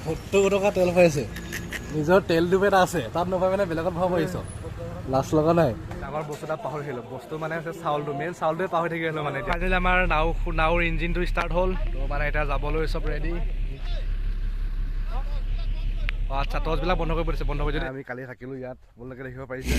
70 টকা তেল পাইছে নিজৰ তেল ডুবে এটা আছে তাত নপাই মানে বেলেগত ভাব আহিছ লাজ লগা নাই আমাৰ বস্তু এটা পাহৰিলোঁ বস্তু মানে আছে চাউলটো মেইন চাউলটোৱে পাহৰি থাকিলোঁ মানে ফাইনেলি আমাৰ নাওৰ ইঞ্জিনটো ষ্টাৰ্ট হ'ল তো মানে এতিয়া যাবলৈ চব ৰেডি আচ্ছা টৰ্চবিলাক বন্ধ কৰি পৰিছে বন্ধ কৰি যদি আমি কালি থাকিলোঁ ইয়াত আপোনালোকে দেখিব পাৰিছে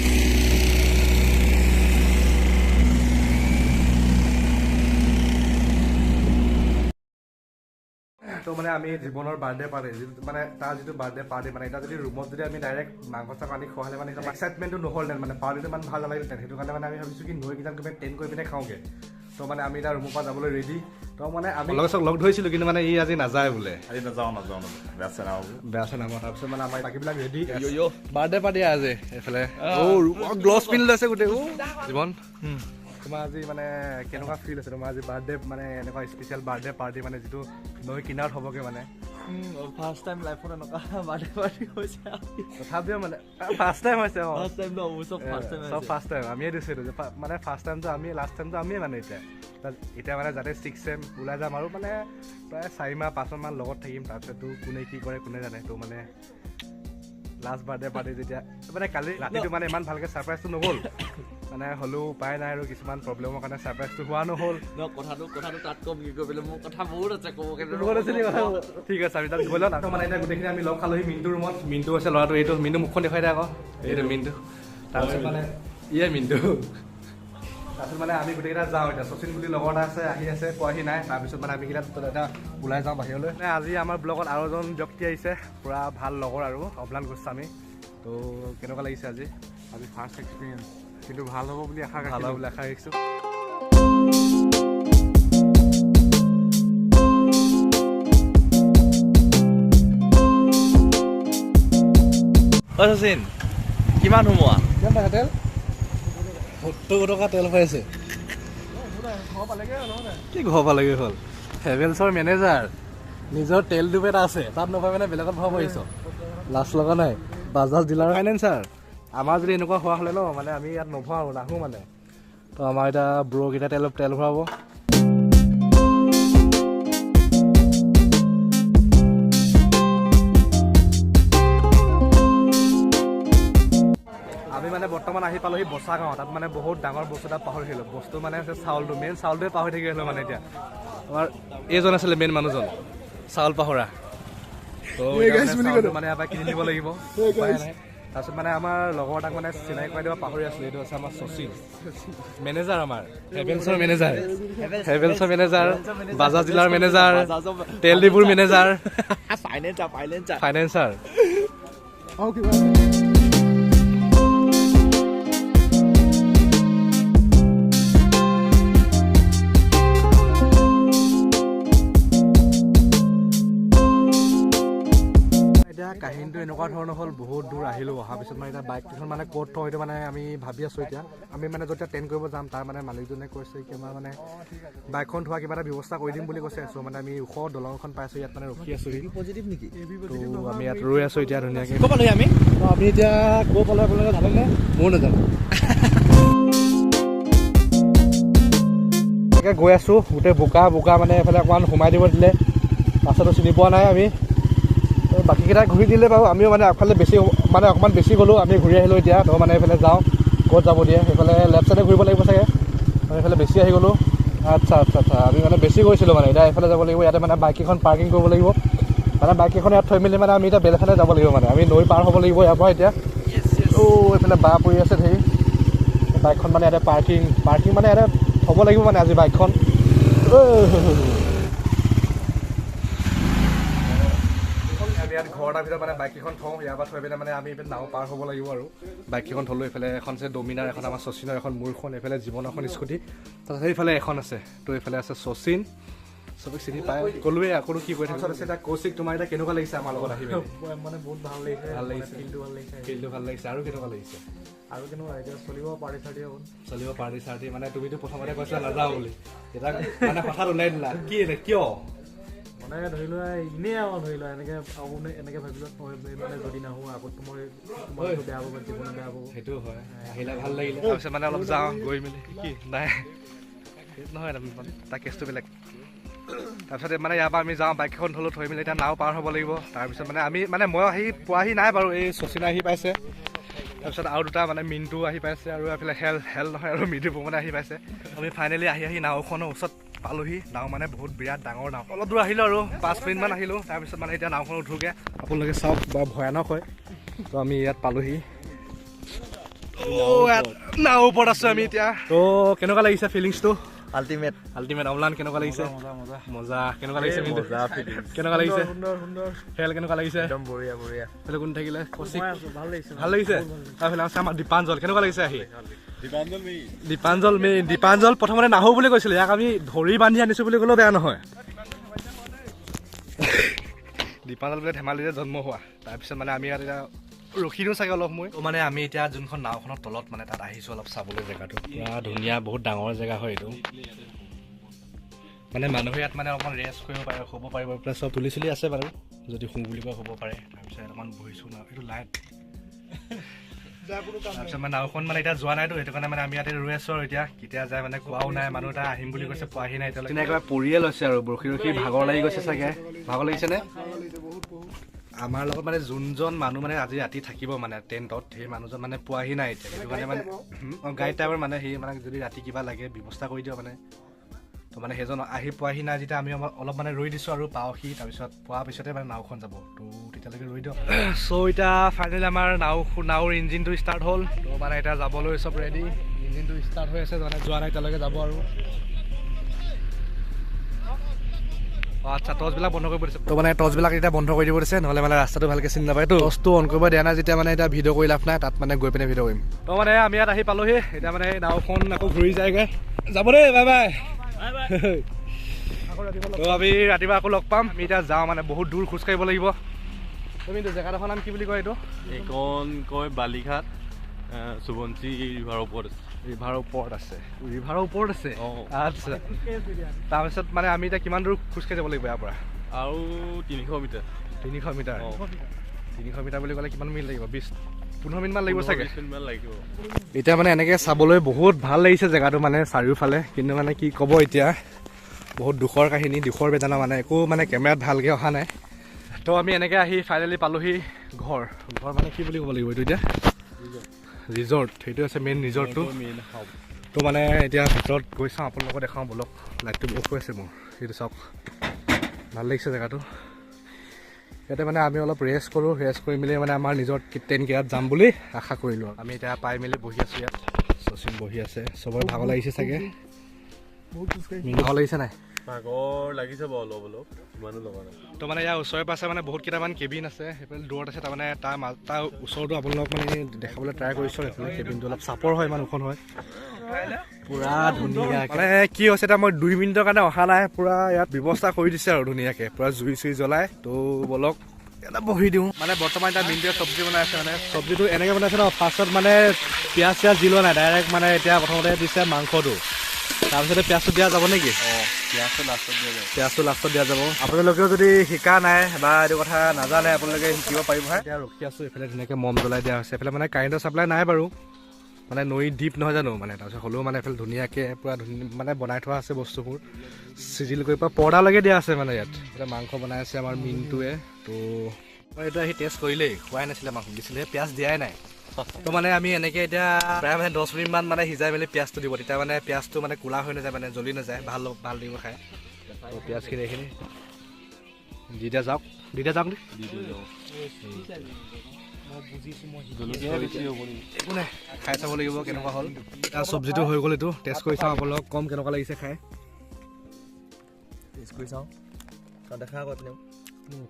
তো মানে আমি জীৱনৰ বাৰ্থডে পাৰ্টি মানে তাৰ যিটো বাৰ্থডে পাৰ্টি মানে এতিয়া যদি ৰুমত যদি আমি ডাইৰেক্ট মাংস চাংস আনি খোৱা হ'লে মানে এক্সাইটমেণ্টটো নহ'লহেঁতেন মানে পাৰ্টিটো ইমান ভাল নালাগিলহেঁতেন সেইটো কাৰণে মানে আমি ভাবিছোঁ কি নৈ কিজান গৈ টেণ্ট কৰি পিনে খাওঁগৈ তো মানে আমি এতিয়া ৰুমৰ পৰা যাবলৈ ৰেডি তো মানে আমি লগ ধৰিছিলোঁ কিন্তু মানে ই আজি নাযায় বোলে আজি নাযাওঁ বেয়া চেনা তাৰপিছত মানে আমাৰ বাকীবিলাক ৰেডি বাৰ্থডে পাৰ্টি আজি এইফালে গ্ল'ভছ পিন্ধি লৈছে গোটেই জীৱন তোমাৰ আজি মানে কেনেকুৱা ফিল আছে তোমাৰ আজি বাৰ্থডে মানে এনেকুৱা স্পেচিয়েল বাৰ্থডে পাৰ্টি মানে যিটো নৈ কিনাৰত হ'বগৈ মানে ফাৰ্ষ্ট টাইম লাইফত এনেকুৱা বাৰ্থডে পাৰ্টি হৈছে তথাপিও মানে ফাৰ্ষ্ট টাইম হৈছে চব ফাৰ্ষ্ট টাইম আমিয়ে দিছোঁ এইটো মানে ফাৰ্ষ্ট টাইমটো আমি লাষ্ট টাইমটো আমিয়ে মানে এতিয়া মানে যাতে 6 চেম ওলাই যাম আৰু মানে প্ৰায় 4 মাহ 5 মাহ লগত থাকিম তাৰপিছততো কোনে কি কৰে কোনে জানে তো মানে লাষ্ট বাৰ্থডে পাৰ্টি যেতিয়া মানে কালি ৰাতিটো মানে ইমান ভালকৈ ছাৰপ্ৰাইজটো নহ'ল মানে হ'লেও উপায় নাই আৰু কিছুমান প্ৰব্লেমৰ কাৰণে ছাৰপ্ৰাইজটো হোৱা নহ'ল কথাটো তাত কম কি কৰিবলৈ মোৰ কথা বহুত আছে ক'ব ঠিক আছে আমি তাত গৈ লওঁ মানে এতিয়া গোটেইখিনি আমি লগ খালোহি মিণ্টুৰ ৰুমত মিণ্টু আছে ল'ৰাটো এইটো মিণ্টু মুখখন দেখুৱাই দিয়ে আকৌ এইটো মিণ্টু তাৰপিছত মানে ইয়ে মিণ্টু তাৰপিছত মানে আমি গোটেইকেইটা যাওঁ এতিয়া শচীন বুলি লগৰ এটা আছে আহি আছে পোৱাহি নাই তাৰপিছত মানে আমি কেইটা এটা ওলাই যাওঁ বাহিৰলৈ আজি আমাৰ ব্লগত আৰু এজন ব্যক্তি আহিছে পূৰা ভাল লগৰ আৰু অম্লান গোস্বামী তো কেনেকুৱা লাগিছে আজি ফাৰ্ষ্ট এক্সপিৰিয়েঞ্চ কিন্তু ভাল হ'ব বুলি আশা ৰাখিছোঁ শচীন কিমান সোমোৱা কিমান পাইছা তেল 70 টকা তেল পাইছে কি ঘৰ পালেগৈ হ'ল হেভেলছৰ মেনেজাৰ নিজৰ তেল ডুবে এটা আছে তাত নপাই মানে বেলেগত ভাব আহিছ লাজ লগা নাই বাজাজ ডিলাৰ ফাইনেন্সাৰ আমাৰ যদি এনেকুৱা হোৱা হ'লে ন মানে আমি ইয়াত নভৰাওঁ নাহোঁ মানে তো আমাৰ এতিয়া ব্ৰ'কেইটা তেল ভৰাব আমি মানে বৰ্তমান আহি পালোহি বচা গাঁও তাত মানে বহুত ডাঙৰ বস্তু এটা পাহৰিছিলোঁ বস্তু মানে আছে চাউলটো মেইন চাউলটোৱে পাহৰি থাকিলোঁ মানে এতিয়া আমাৰ এইজন আছিলে মেইন মানুহজন চাউল পাহৰা তো মানে এবাৰ কিনি দিব লাগিব তাৰপিছত মানে আমাৰ লগৰ এটাক মানে চিনাকি কৰাই দিব পাহৰি আছিলোঁ এইটো আছে আমাৰ শচীন মেনেজাৰ আমাৰ হেভেলছৰ মেনেজাৰ বাজাজ ডিলাৰ মেনেজাৰ তেল ডিপুৰ মেনেজাৰ ফাইনেন্সাৰ কাহিনীটো এনেকুৱা ধৰণৰ হ'ল বহুত দূৰ আহিলোঁ অহাৰ পিছত মানে এতিয়া বাইককেইখন মানে ক'ত থওঁ সেইটো মানে আমি ভাবি আছোঁ এতিয়া আমি মানে যেতিয়া টেণ্ট কৰিব যাম তাৰ মানে মালিকজনে কৈছে কি আমাৰ মানে বাইকখন থোৱা কিবা এটা ব্যৱস্থা কৰি দিম বুলি কৈছে চ' মানে আমি ওখ দলং এখন পাইছোঁ ইয়াত মানে ৰখি আছোঁ পজিটিভ নেকি ত' আমি ইয়াত ৰৈ আছোঁ এতিয়া ধুনীয়াকৈ ক'ব পাৰি আমি এতিয়া ক'ব পালে আপোনালোকে জানেনে ময়ো নাজানো এনেকৈ গৈ আছোঁ গোটেই বোকা মানে এইফালে অকণমান সোমাই দিব দিলে পাছতো চিনি পোৱা নাই আমি বাকীকেইটা ঘূৰি দিলে বাৰু আমিও মানে আগফালে বেছি মানে অকণমান বেছি গ'লোঁ আমি ঘূৰি আহিলোঁ এতিয়া তো মানে এইফালে যাওঁ ক'ত যাব দিয়ে সেইফালে লেফ্ট চাইডে ঘূৰিব লাগিব চাগে আমি এইফালে বেছি আহি গ'লোঁ আচ্ছা আমি মানে বেছি গৈছিলোঁ মানে এতিয়া এইফালে যাব লাগিব ইয়াতে মানে বাইককেইখন পাৰ্কিং কৰিব লাগিব মানে বাইককেইখন ইয়াত থৈ মেলি মানে আমি এতিয়া বেলেগ ফালে যাব লাগিব মানে আমি নৈ পাৰ হ'ব লাগিব ইয়াৰ পৰা এতিয়া এইফালে বাঁহ পৰি আছে ধেৰি বাইকখন মানে ইয়াতে পাৰ্কিং মানে ইয়াতে থ'ব লাগিব মানে আজি বাইকখন ইয়াত ঘৰ এটাৰ ভিতৰত মানে বাইককেইখন থওঁ ইয়াৰ পৰা থৈ পিনে মানে আমি নাও পাৰ হ'ব লাগিব আৰু বাইককেইখন থ'লোঁ এইফালে এখন আছে ডমিনাৰ এখন আমাৰ শচীনৰ এখন মোৰখন এইফালে জীৱন এখন স্কুটি তাৰপিছত সেইফালে এখন আছে তো এইফালে আছে শচীন চবেই চিনি পায় ক'লোৱে আকৌ কি কৈ থাকিছত আছে এতিয়া কৌশিক তোমাৰ এতিয়া কেনেকুৱা লাগিছে আমাৰ লগত আহিব মানে বহুত ভাল লাগিছে ফিল্ডটো ভাল লাগিছে আৰু কেনেকুৱা লাগিছে আৰু কেনেকুৱা এতিয়া চলিব পাৰ্টি চাৰ্টি মানে তুমিতো প্ৰথমতে কৈছিলা নাযাওঁ বুলি এতিয়া মানে কথাত ওলাই দিলা কি কিয় মানে ধৰি লোৱা এনেই আৰু ধৰি লোৱা এনেকৈ ভাবিলোঁ মানে যদি নাহোঁ আগত মই বেয়া পাব জীৱনে বেয়া পাব সেইটো হয় আহিলে ভাল লাগিলে তাৰপিছত মানে অলপ যাওঁ গৈ মেলি কি নাই সেইটো নহয় তাৰ কেছটো বেলেগ তাৰপিছত মানে ইয়াৰ পৰা আমি যাওঁ, বাইকখন থ'লোঁ, থৈ মেলি এতিয়া নাও পাৰ হ'ব লাগিব। তাৰপিছত মানে আমি মানে মই পোৱাহি নাই বাৰু, এই শচীনা আহি পাইছে, তাৰপিছত আৰু দুটা মানে মিণ্টু আহি পাইছে, আৰু এইফালে হেল নহয় আৰু মৃদু মানে আহি পাইছে। আমি ফাইনেলি আহি নাওখনৰ ওচৰত পালোহি। নাও মানে বহুত বিৰাট ডাঙৰ নাও। অলপ দূৰ আহিলোঁ আৰু 5 মিনিটমান আহিলোঁ, তাৰপিছত মানে এতিয়া নাওখন উঠোগৈ। আপোনালোকে চাওক বৰ ভয়ানক হয়। তো আমি ইয়াত পালোহি। নাও ওপৰত আছোঁ আমি এতিয়া। তো কেনেকুৱা লাগিছে ফিলিংছটো? আল্টিমেট অমলান কেনেকুৱা লাগিছে? মজা কেনেকুৱা লাগিছে? কেনেকুৱা লাগিছে? খেল কেনেকুৱা লাগিছে? একদম বঢ়িয়া বঢ়িয়া। এইফালে কোন থাকিলে? ভাল লাগিছে। তাৰফালে আছে আমাৰ দীপাঞ্জল। কেনেকুৱা লাগিছে আহি? দীপাঞ্জল প্ৰথমতে নাহো বুলি কৈছিলে, ইয়াক আমি ধৰি বান্ধি আনিছো বুলি ক'লেও বেয়া নহয়। দীপাঞ্জল বোলে ধেমালিতে জন্ম হোৱা। তাৰপিছত মানে আমি ইয়াত এতিয়া ৰখি দিওঁ চাগে অলপ সময়। মানে আমি এতিয়া যোনখন নাওখনৰ তলত মানে তাত আহিছোঁ অলপ চাবলৈ। জেগাটো পুৰা ধুনীয়া, বহুত ডাঙৰ জেগা হয় এইটো। মানে মানুহে ইয়াত মানে অকণমান ৰেষ্ট কৰিব পাৰে, শুব পাৰিব। প্লাছ চব তুলি চুলি আছে বাৰু, যদি শুওঁ বুলি কয় শুব পাৰে। তাৰপিছত অকণমান বহিছোঁ না, এইটো লাইট। তাৰপিছত মানে নাওখন মানে এতিয়া যোৱা নাইতো, সেইটো কাৰণে মানে আমি ইয়াতে ৰৈ আছোঁ আৰু এতিয়া কেতিয়া যায় মানে কোৱাও নাই। মানুহ এটা আহিম বুলি কৈছে, পোৱাহি নাই এতিয়ালৈকে। একেবাৰে পৰিয়ে লৈছে আৰু ৰখি ভাগৰ লাগি গৈছে চাগে। ভাগৰ লাগিছেনে? আমাৰ লগত মানে যোনজন মানুহ মানে আজি ৰাতি থাকিব মানে টেণ্টত, সেই মানুহজন মানে পোৱাহি নাই এতিয়া। সেইটো কাৰণে মানে গাইড টাইপৰ মানে সি মানে যদি ৰাতি কিবা লাগে ব্যৱস্থা কৰি দিওঁ মানে। তো মানে সেইজন আহি পোৱাহি নাই যেতিয়া আমি অলপ মানে ৰৈ দিছোঁ আৰু পাওঁহি। তাৰপিছত পোৱাৰ পিছতে মানে নাওখন যাব, তো তেতিয়ালৈকে ৰৈ দিওঁ। চ' এতিয়া ফাইনেলি আমাৰ নাওৰ ইঞ্জিনটো ষ্টাৰ্ট হ'ল। তো মানে এতিয়া যাবলৈ চব ৰেডি, ইঞ্জিনটো ষ্টাৰ্ট হৈ আছে, মানে যোৱা নাই এতিয়ালৈকে, যাব আৰু। আচ্ছা, টৰ্চবিলাক বন্ধ কৰিব দিছে। তো মানে টৰ্চবিলাক এতিয়া বন্ধ কৰি দিব দিছে, নহ'লে মানে ৰাস্তাটো ভালকৈ চিনি নাপায়। তো টৰ্চটো অন কৰিব দিয়া নাই যেতিয়া মানে এতিয়া ভিডিঅ' কৰি লাভ নাই, তাত মানে গৈ পিনে ভিডিঅ' কৰিম। তো মানে আমি ইয়াত আহি পালোহি। এতিয়া মানে নাওখন আকৌ ঘূৰি যায়গৈ। যাব দেই, বাই বাই। তো আমি ৰাতিপুৱা আকৌ লগ পাম। আমি এতিয়া যাওঁ, মানে বহুত দূৰ খোজ কাঢ়িব লাগিব। তুমি জেগাডোখৰ নাম কি বুলি কয় এইটো? এইখন কয় বালিঘাট, সোৱণশিৰি ৰিভাৰৰ ওপৰত আছে। ৰিভাৰৰ ওপৰত আছে? অঁ। আচ্ছা, তাৰপিছত মানে আমি এতিয়া কিমান দূৰ খোজকাঢ়ি যাব লাগিব ইয়াৰ পৰা? আৰু 300 মিটাৰ। 300 মিটাৰ? অঁ। 300 মিটাৰ বুলি ক'লে কিমান মিনিট লাগিব? 15 মিনিটমান লাগিব চাগে। 20 মিনিটমান লাগিব। এতিয়া মানে এনেকৈ চাবলৈ বহুত ভাল লাগিছে জেগাটো, মানে চাৰিওফালে। কিন্তু মানে কি ক'ব এতিয়া, বহুত দুখৰ কাহিনী, দুখৰ বেদনা। মানে একো মানে কেমেৰাত ভালকৈ অহা নাই। তো আমি এনেকৈ আহি ফাইনেলি পালোহি ঘৰ মানে কি বুলি ক'ব লাগিব এইটো এতিয়া? ৰিজৰ্ট। সেইটো আছে মেইন ৰিজৰ্টটো। তো মানে এতিয়া ভিতৰত গৈ চাওঁ, আপোনালোকক দেখাওঁ বলক। লাইটটো অফ হৈ আছে মোৰ, সেইটো চাওক। ভাল লাগিছে জেগাটো। ইয়াতে মানে আমি অলপ ৰেষ্ট কৰোঁ, ৰেষ্ট কৰি মেলি মানে আমাৰ নিজৰ ট্ৰেইন কেইটাত যাম বুলি আশা কৰিলোঁ। আমি এতিয়া পাই মেলি বহি আছোঁ ইয়াত, শচীন বহি আছে। চবৰে ভাগৰ লাগিছে চাগে? ভাগৰ লাগিছে নাই? ভাগৰ লাগিছে বাৰু অলপ অলপ, ইমানো লগা নাই। তো মানে ইয়াৰ ওচৰে পাছে মানে বহুত কেইটামান কেবিন আছে, সেইফালে দূৰত আছে। তাৰমানে তাৰ ওচৰতো আপোনালোকক মানে দেখাবলৈ ট্ৰাই কৰিছোঁ। সেইফালে কেবিনটো অলপ চাপৰ হয়, ইমান ওখ হয়। পুৰা ধুনীয়া। মানে কি হৈছে, এতিয়া মই 2 মিনিটৰ কাৰণে অহা নাই, পুৰা ইয়াত ব্যৱস্থা কৰি দিছে আৰু ধুনীয়াকৈ, পুৰা জুই চুই জ্বলাই। তো বলক এটা বহি দিওঁ। মানে বৰ্তমান এতিয়া মিণ্টুৱে চব্জি বনাই আছে। মানে চব্জিটো এনেকৈ বনাইছে ন, ফাৰ্ষ্টত মানে পিঁয়াজ চিয়াজ দি লোৱা নাই, ডাইৰেক্ট মানে এতিয়া প্ৰথমতে দিছে মাংসটো, তাৰপিছতে পিঁয়াজটো দিয়া যাব নেকি? অঁ, পিঁয়াজটো লাষ্টত দিয়া যাব। পিঁয়াজটো লাষ্টত দিয়া যাব। আপোনালোকেও যদি শিকা নাই বা এইটো কথা নাজানে, আপোনালোকে শিকিব পাৰিবহে। এতিয়া ৰখি আছোঁ, এইফালে ধুনীয়াকৈ মম জ্বলাই দিয়া হৈছে। এইফালে মানে কাৰেণ্টৰ চাপ্লাই নাই বাৰু, মানে নৈ দ্বীপ নহয় জানো, মানে তাৰপিছত হ'লেও মানে এইফালে ধুনীয়াকৈ পুৰা মানে বনাই থোৱা আছে বস্তুবোৰ, চিজিল কৰি পৰা পৰ্দালৈকে দিয়া আছে। মানে ইয়াত এতিয়া মাংস বনাই আছে আমাৰ মিণ্টুৱে। তো মই এইটো আহি টেষ্ট কৰিলেই, খোৱাই নাছিলে মাংস, দিছিলে পিঁয়াজ দিয়াই নাই। তো মানে আমি এনেকৈ এতিয়া প্ৰায় মানে 10 মিনিটমান মানে সিজাই মেলি পিঁয়াজটো দিব, তেতিয়া মানে পিঁয়াজটো মানে ক'লা হৈ নাযায়, মানে জ্বলি নাযায়, ভাল লাগিব খাই। তো পিঁয়াজখিনি এইখিনি দি দিয়া যাওক, নি একো নাই, খাই চাব লাগিব কেনেকুৱা হ'ল। এতিয়া চব্জিটো হৈ গ'ল, এইটো টেষ্ট কৰি চাওঁ, আপোনালোকক কম কেনেকুৱা লাগিছে খাই। টেষ্ট কৰি চাওঁ, দেখা আকৌ আপুনি।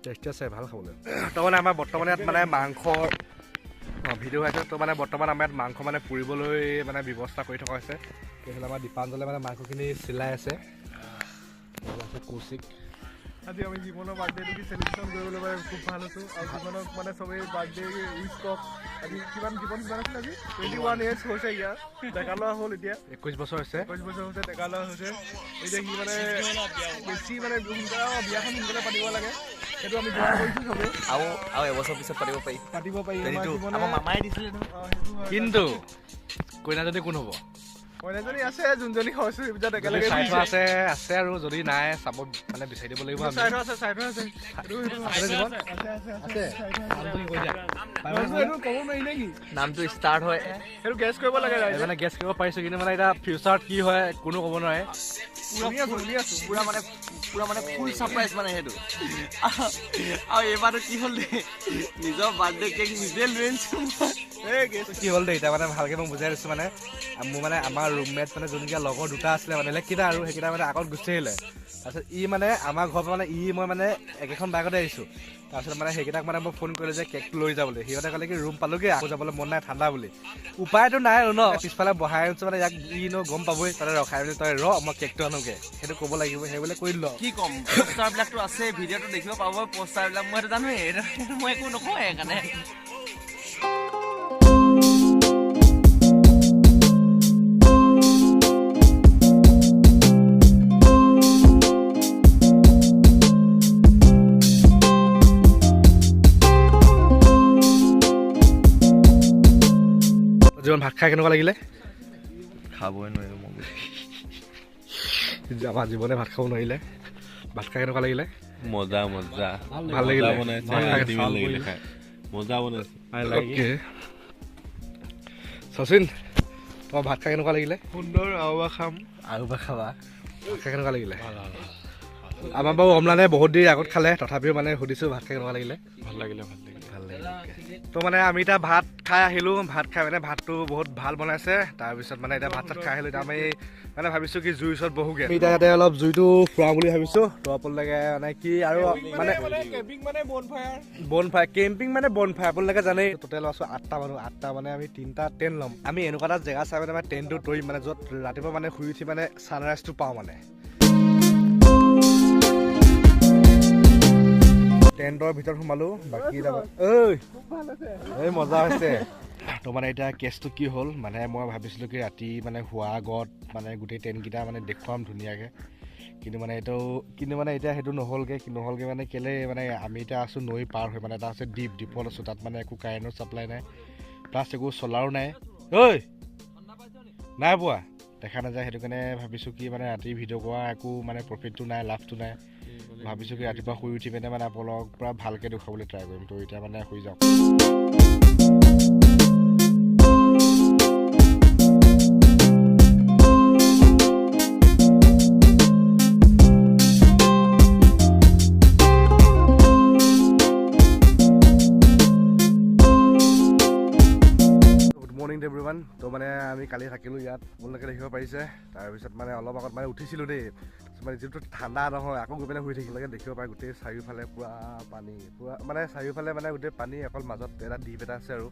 টেষ্টি আছে, ভাল খাবলৈ। তো মানে আমাৰ বৰ্তমান ইয়াত মানে মাংসৰ ভিডিঅ' আছে। তো মানে বৰ্তমান আমাৰ ইয়াত মাংস মানে পুৰিবলৈ মানে ব্যৱস্থা কৰি থকা হৈছে। সেইফালে আমাৰ দীপাঞ্জলে মানে মাংসখিনি চিলাই আছে। কৌশিক, আজি আমি জীৱনৰ বাৰ্থডেটো কি চেলিব্ৰেশ্যন কৰিবলৈ পাই খুব ভাল হৈছোঁ। আৰু জীৱনক মানে চবেই বাৰ্থডে উইচ কৰক। আজি কিমান আছিলে আজি? 21 years হৈছে ইয়াৰ, ডেকা ল'ৰা হ'ল এতিয়া। 21 বছৰ হৈছে। 21 বছৰ হৈছে, ডেকা ল'ৰা হৈছে। এতিয়া সি মানে বেছি মানে সোনকালে বিয়াখন সোনকালে পাতিব লাগে, সেইটো আমি যোৱা কৰিছোঁ চবেই। আৰু এবছৰ পিছত পাতিব পাৰি। আমাৰ মামাই দিছিলে নহয়। কিন্তু কইনাজনী কোন হ'ব? কইনাজনী আছে যোনজনী খৰচু বিজাত একেলগে চাই থোৱা আছে আৰু যদি নাই চাব মানে বিচাৰি দিব লাগিব চাই থোৱা আছে ক'ব নোৱাৰি নেকি নামটো ষ্টাৰ্ট হয় সেইটো গেছ কৰিব লাগে মানে গেছ কৰিব পাৰিছো কিন্তু মানে এতিয়া ফিউচাৰত কি হয় কোনো ক'ব নোৱাৰে পুৰা মানে ফুল ছাৰপ্ৰাইজ মানে সেইটো আৰু এইবাৰটো কি হ'ল দেই নিজৰ বাৰ্থডে কেক নিজে লৈ আনিছোঁ কি হ'ল দেই এতিয়া মানে ভালকে মই বুজাই দিছোঁ মানে মোৰ মানে আমাৰ ৰুমমেট মানে যোনকেইটা লগৰ দুটা আছিলে মানে বেলেগকেইটা আৰু সেইকেইটা মানে আগত গুচি আহিলে তাৰপিছত ই মানে আমাৰ ঘৰৰ পৰা মানে মই মানে একেখন বাইকতে আহিছোঁ তাৰপিছত মানে সেইকেইটাক মানে মই ফোন কৰিলোঁ যে কেকটো লৈ যাবলৈ সিহঁতে ক'লে কি ৰুম পালোগৈ আকৌ যাবলৈ মন নাই ঠাণ্ডা বুলি উপায়তো নাই আৰু ন পিছফালে বহাই আনিছোঁ মানে ইয়াক গম পাবই তাতে ৰখাই মেলি তই মই কেকটো আনোগৈ সেইটো ক'ব লাগিব সেইবুলি কৰি দিলোঁ কি ক'ম পোষ্টাৰবিলাকতো আছে ভিডিঅ'টো দেখিব পাব পোষ্টাৰবিলাক মই সেইটো জানোৱেই মই একো নকওঁ সেইকাৰণে জীৱন ভাত খাই কেনেকুৱা লাগিলে খাবই নোৱাৰিলোঁ মই আমাৰ জীৱনে ভাত খাব নোৱাৰিলে ভাত খাই কেনেকুৱা লাগিলে মজা ভাল লাগিলে মজা বনাইছে শচীন তোমাৰ ভাত খাই কেনেকুৱা লাগিলে সুন্দৰ আৰু খাবা ভাত খাই কেনেকুৱা লাগিলে আমাৰ বাৰু অমলানে বহুত দেৰি আগত খালে তথাপিও মানে সুধিছোঁ ভাত খাই কেনেকুৱা লাগিলে ভাল লাগিলে তো মানে আমি এতিয়া ভাত খাই আহিলোঁ ভাত খাই মানে ভাতটো বহুত ভাল বনাইছে তাৰপিছত মানে এতিয়া ভাত চাত খাই আহিলোঁ এতিয়া আমি মানে ভাবিছোঁ কি জুইৰ ওচৰত বহোগৈ আমি এতিয়া ইয়াতে অলপ জুইটো ফুৰাওঁ বুলি ভাবিছোঁ তো আপোনালোকে মানে কি আৰু মানে কেম্পিং মানে কেম্পিং মানে বনফায়াৰ আপোনালোকে জানেই টোটেল আছোঁ 8টা মানুহ 8টা মানে আমি 3টা টেণ্ট ল'ম আমি এনেকুৱা এটা জেগা চাই মানে টেণ্টটো তৰিম মানে য'ত ৰাতিপুৱা মানে শুই উঠি মানে ছানৰাইজটো পাওঁ মানে টেণ্টৰ ভিতৰত সোমালোঁ বাকী এই মজা হৈছে তো মানে এতিয়া কেছটো কি হ'ল মানে মই ভাবিছিলোঁ কি ৰাতি মানে শোৱাৰ আগত মানে গোটেই টেণ্টকেইটা মানে দেখুৱাম ধুনীয়াকৈ কিন্তু মানে এতিয়া সেইটো নহ'লগৈ মানে কেলৈ মানে আমি এতিয়া আছোঁ নৈ পাৰ হৈ মানে এটা আছে দ্বীপত আছোঁ তাত মানে একো কাৰেণ্টৰ ছাপ্লাই নাই প্লাছ একো চলাৰো নাই নাই পোৱা দেখা নাযায় সেইটো কাৰণে ভাবিছোঁ কি মানে ৰাতি ভিডিঅ' কৰা একো মানে প্ৰফিটটো নাই লাভটো নাই ভাবিছোঁ কি ৰাতিপুৱা শুই উঠি পিনে মানে আপোনালোকক পূৰা ভালকৈ দেখুৱাবলৈ ট্ৰাই কৰিম তো এতিয়া মানে শুই যাওঁ এভৰিৱান তো মানে আমি কালি থাকিলোঁ ইয়াত আপোনালোকে দেখিব পাৰিছে তাৰপিছত মানে অলপ আগত মানে উঠিছিলোঁ দেই মানে যিটো ঠাণ্ডা নহয় আকৌ গৈ পেলাই শুই থাকিবলৈকে দেখিব পাৰে গোটেই চাৰিওফালে পূৰা পানী মানে চাৰিওফালে মানে গোটেই পানী অকল মাজত এটা দ্বীপ এটা আছে আৰু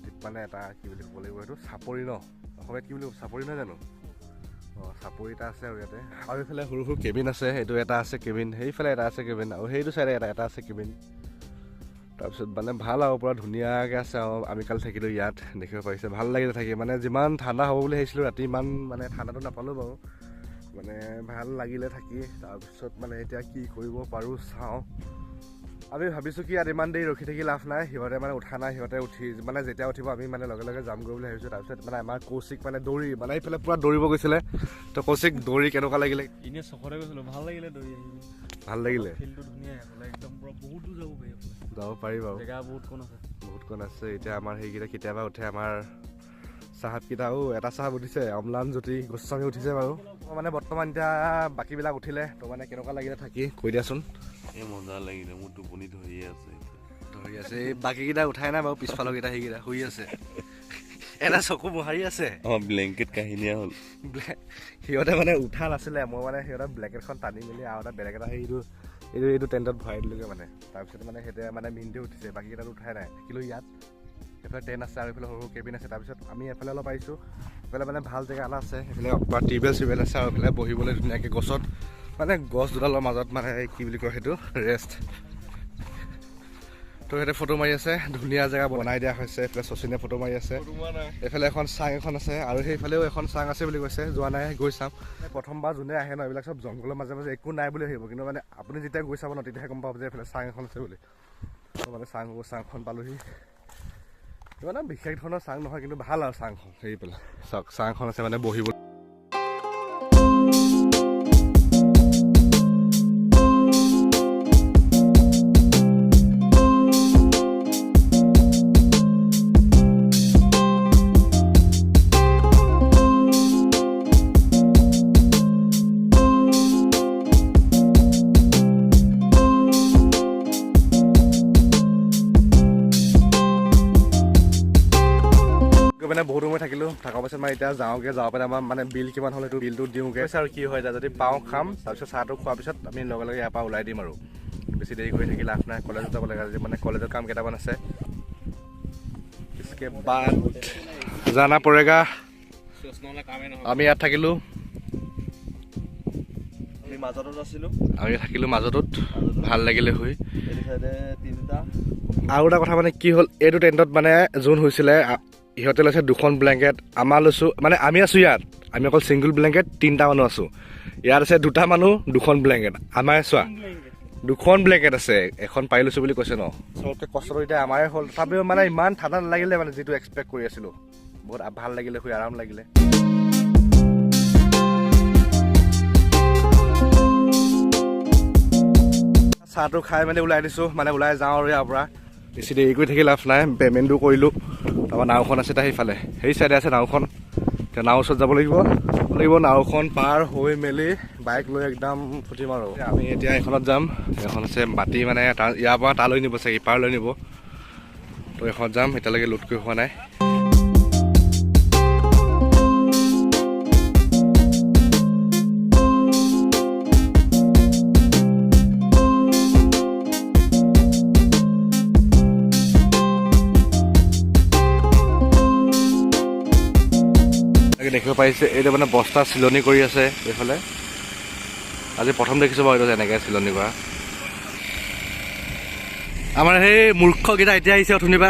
দ্বীপ মানে এটা কি বুলি ক'ব লাগিব সেইটো চাপৰি ন অসমীয়াত কি বুলি ক'ব চাপৰি নহয় জানো চাপৰি এটা আছে আৰু ইয়াতে আৰু এইফালে সৰু সৰু কেবিন আছে এইটো এটা আছে কেবিন সেইফালে এটা আছে কেবিন আৰু সেইটো চাইডে এটা আছে কেবিন তাৰপিছত মানে ভাল আৰু পূৰা ধুনীয়াকৈ আছে আৰু আমি কালি থাকিলোঁ ইয়াত দেখিব পাৰিছে ভাল লাগিলে থাকি মানে যিমান ঠাণ্ডা হ'ব বুলি ভাবিছিলোঁ ৰাতি ইমান মানে ঠাণ্ডাটো নাপালোঁ বাৰু মানে ভাল লাগিলে থাকি তাৰপিছত মানে এতিয়া কি কৰিব পাৰোঁ চাওঁ আমি ভাবিছোঁ কি ইয়াত ইমান দেৰি ৰখি থাকি লাভ নাই সিহঁতে মানে উঠা নাই সিহঁতে উঠি মানে যেতিয়া উঠিব আমি মানে লগে লগে যামগৈ বুলি ভাবিছোঁ তাৰপিছত মানে আমাৰ কৌশিক মানে দৌৰি মানে এইফালে পূৰা দৌৰিব গৈছিলে তো কৌশিক দৌৰি কেনেকুৱা লাগিলে এনেই চখতে গৈছিলোঁ ভাল লাগিলে দৌৰি ভাল লাগিলে ফিল্ডটো ধুনীয়া একদম পূৰা বহুত দূৰ যাব পাৰি বাৰু জেগা বহুত কণ আছে এতিয়া আমাৰ সেইকেইটা কেতিয়াবা উঠে আমাৰ চাহাবকেইটাও এটা চাহাব উঠিছে অম্লান জ্যোতি গোস্বামী উঠিছে বাৰু মানে বৰ্তমান এতিয়া বাকীবিলাক উঠিলে তো মানে কেনেকুৱা লাগিলে থাকি কৈ দিয়াচোন এই মজা লাগিলে মোৰ টোপনি ধৰি আছে এই বাকীকেইটা উঠাই নাই বাৰু পিছফালৰকেইটা সেইকেইটা শুই আছে এটা চকু মোহাৰি আছে ব্লেংকেট কাহিনীয়া হ'ল সিহঁতে মানে উঠা নাছিলে মই মানে সিহঁতে ব্লেংকেটখন টানি মেলি আৰু এটা বেলেগ এটা এইটো টেণ্টত ভৰাই দিলোগৈ মানে তাৰপিছত মানে সিহঁতে মানে মিনিটে উঠিছে বাকীকেইটাত উঠাই নাই কিন্তু ইয়াত এইফালে টেণ্ট আছে আৰু এইফালে সৰু সৰু কেবিন আছে তাৰপিছত আমি এফালে অলপ আহিছোঁ এইফালে মানে ভাল জেগা এটা আছে সেইফালে অকণমান টিউবেল আছে আৰু এইফালে বহিবলৈ ধুনীয়াকৈ গছত মানে গছ দুডালৰ মাজত মানে কি বুলি কয় সেইটো ৰেষ্ট তো সিহঁতে ফটো মাৰি আছে ধুনীয়া জেগা বনাই দিয়া হৈছে এইফালে শচীনে ফটো মাৰি আছে এইফালে এখন চাং এখন আছে আৰু সেইফালেও এখন চাং আছে বুলি কৈছে যোৱা নাই গৈ চাম প্ৰথমবাৰ যোনে আহে ন এইবিলাক চব জংঘলৰ মাজে মাজে একো নাই বুলি ভাবিব কিন্তু মানে আপুনি যেতিয়া গৈ চাব ন তেতিয়াহে গম পাব যে এইফালে চাং এখন আছে বুলি মানে চাংখন পালোহি মানে বিশেষ ধৰণৰ চাং নহয় কিন্তু ভাল আৰু চাংখন হেৰি পেলাই চাওক চাংখন আছে মানে বহিব মানে বহুত সময় থাকিলোঁ থকাৰ পাছত মানে এতিয়া যাব পেলাই আমাৰ মানে বিল কিমান হ'ল সেইটো বিলটো দিওঁগৈ আৰু কি হয় যায় যদি পাওঁ খাম তাৰপিছত চাহটো খোৱাৰ পিছত আমি লগে লগে ইয়াৰ পৰা ওলাই দিম আৰু বেছি দেৰি কৰি থাকি লাভ নাই কলেজত যাব লাগে আজি মানে কলেজৰ কাম কেইটামান আছে इसके बाद जाना पड़ेगा আমি ইয়াত থাকিলোঁ আমি থাকিলোঁ মাজতত ভাল লাগিলে শুই আৰু এটা কথা মানে কি হ'ল এইটো টেণ্টত মানে যোন হৈছিলে ইহঁতে লৈছে 2খন ব্লেংকেট আমাৰ লৈছোঁ মানে আমি আছোঁ ইয়াত আমি অকল ছিংগল ব্লেংকেট 3টা মানুহ আছোঁ ইয়াত আছে 2টা মানুহ 2খন ব্লেংকেট আমাৰ চোৱা 2খন ব্লেংকেট আছে এখন পাই লৈছোঁ বুলি কৈছে ন চবতকৈ কষ্টটো এতিয়া আমাৰে হ'ল তথাপিও মানে ইমান ঠাণ্ডা নালাগিলে মানে যিটো এক্সপেক্ট কৰি আছিলোঁ বহুত ভাল লাগিলে শুই আৰাম লাগিলে চাহটো খাই মেলি ওলাই দিছোঁ মানে ওলাই যাওঁ আৰু ইয়াৰ পৰা বেছি দেৰি কৰি থাকি লাভ নাই পে'মেণ্টটো কৰিলোঁ তাৰপৰা নাওখন আছে তাৰ সেইফালে সেই চাইডে আছে নাওখন এতিয়া নাও ওচৰত যাব লাগিব নাওখন পাৰ হৈ মেলি বাইক লৈ একদম ফুটিম আৰু আমি এতিয়া এইখনত যাম এখন আছে মাটি মানে ইয়াৰ পৰা তালৈ নিব চাগে ইপাৰ লৈ নিব তো এইখনত যাম এতিয়ালৈকে লোড কৰি হোৱা নাই দেখিব পাৰিছে এইটো মানে বস্তা চিলনি কৰি আছে এইফালে আজি প্ৰথম দেখিছোঁ বাৰু এইটো এনেকৈ চিলনি কৰা আমাৰ সেই মূৰ্খকেইটা এতিয়া আহিছে অথনিবা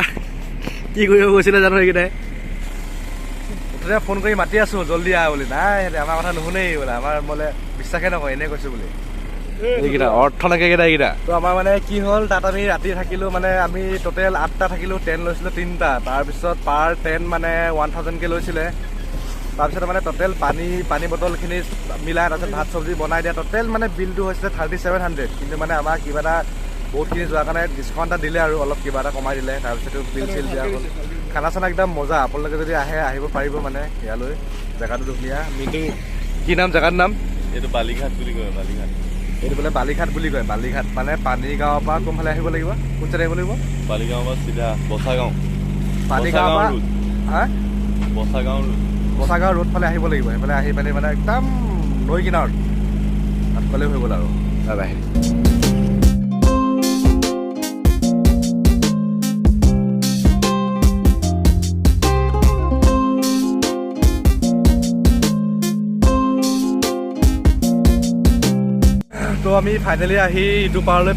কি কৰিব গৈছিলে জানো সেইকেইটাই অথনি ফোন কৰি মাতি আছোঁ জল্দি আহ বুলি নাই আমাৰ কথা নুশুনেই বোলে আমাৰ বোলে বিশ্বাসেই নকয় এনেই কৈছোঁ বুলি এইকেইটা অৰ্থ নাকে এইকেইটা তো আমাৰ মানে কি হ'ল তাত আমি ৰাতি থাকিলোঁ মানে আমি টোটেল 8টা থাকিলোঁ টেণ্ট লৈছিলোঁ 3টা তাৰপিছত পাৰ টেণ্ট মানে 1000কৈ লৈছিলে তাৰপিছত মানে টোটেল পানী বটলখিনি মিলাই তাৰপিছত ভাত চব্জি বনাই দিয়া টোটেল মানে বিলটো হৈছিলে 3700 কিন্তু মানে আমাৰ কিবা এটা বহুতখিনি যোৱাৰ কাৰণে ডিছকাউণ্ট এটা দিলে আৰু অলপ কিবা এটা কমাই দিলে তাৰপিছত বিল চিল দিয়া হ'ল খানা চানা একদম মজা আপোনালোকে যদি আহিব পাৰিব মানে ইয়ালৈ জেগাটো ধুনীয়া মিনটো কি নাম জেগাৰ নাম এইটো বালিঘাট বুলি কয় বালিঘাট এইটো বোলে বালিঘাট বুলি কয় বালিঘাট মানে পানীগাঁৱৰ পৰা কোনফালে আহিব লাগিব কোন চাইডে আহিব লাগিব বালিগাঁৱৰ পৰা চিধা বচাগাঁও পানীগাঁৱৰ পৰা হা বচাগাঁও ৰোড ফালে আহিব লাগিব সেইফালে আহি পেলাই মানে একদম নৈ কিনাৰত তাত পালেও হৈ গ'ল আৰু বাই তো আমি ফাইনেলি আহি ইটো পাৰলৈ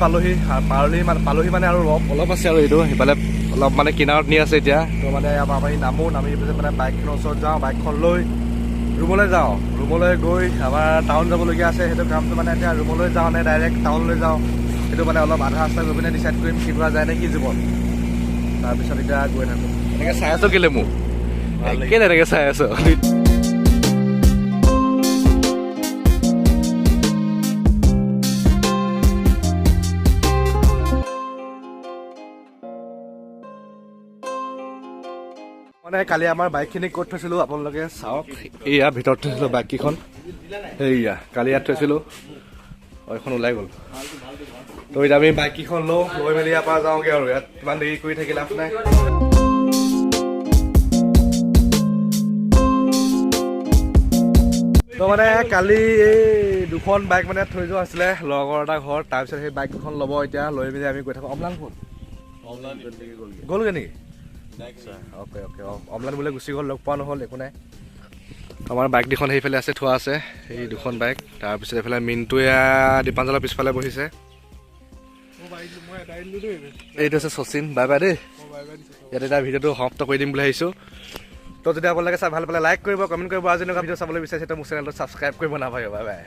পালোহি মানে আৰু অলপ আছে আৰু এইটো সেইফালে অলপ মানে কিনাৰত নি আছে এতিয়া তো মানে আমি নামি পিছত মানে বাইকখনৰ ওচৰত যাওঁ বাইকখন লৈ ৰুমলৈ যাওঁ ৰুমলৈ গৈ আমাৰ টাউন যাবলগীয়া আছে সেইটো কামটো মানে এতিয়া ৰুমলৈ যাওঁ নে ডাইৰেক্ট টাউনলৈ যাওঁ সেইটো মানে অলপ আধা ৰাস্তা গৈ পিনে ডিচাইড কৰিম কি কৰা যায় নে কি জীৱন তাৰপিছত এতিয়া গৈ থাকোঁ এনেকৈ চাই আছোঁ কেলৈ মোক কেলৈ এনেকৈ চাই আছোঁ মানে কালি আমাৰ বাইকখিনি ক'ত থৈছিলোঁ আপোনালোকে চাওক এয়া ভিতৰত থৈছিলোঁ বাইককেইখন সেয়া কালি ইয়াত থৈছিলোঁ এইখন ওলাই গ'ল তো এতিয়া আমি বাইককেইখন লৈ মেলি ইয়াৰ পৰা যাওঁগৈ আৰু ইয়াত কিমান দেৰি কৰি থাকি লাভ নাই তো মানে কালি এই 2খন বাইক মানে থৈ যোৱা আছিলে লগৰ এটা ঘৰত তাৰপিছত সেই বাইককেইখন ল'ব এতিয়া লৈ মেলি আমি গৈ থাকোঁ অমলান ক'ত গ'লগৈ নেকি অ'কে অমলান বোলে গুচি গ'ল লগ পোৱা নহ'ল একো নাই আমাৰ বাইক দুখন সেইফালে আছে থোৱা আছে এই 2খন বাইক তাৰপিছত এইফালে মিণ্টুৱে দীপাঞ্জলৰ পিছফালে বহিছে এইটো আছে শচীন বাই বাই দেই ইয়াতে এটা ভিডিঅ'টো সমাপ্ত কৰি দিম বুলি ভাবিছোঁ তো যদি আপোনালোকে চাই ভাল পালে লাইক কৰিব কমেণ্ট কৰিব আৰু যেনেকুৱা ভিডিঅ' চাবলৈ বিচাৰিছে তো মোৰ চেনেলটো ছাবস্ক্ৰাইব কৰিব নাপাহৰিব বাই বাই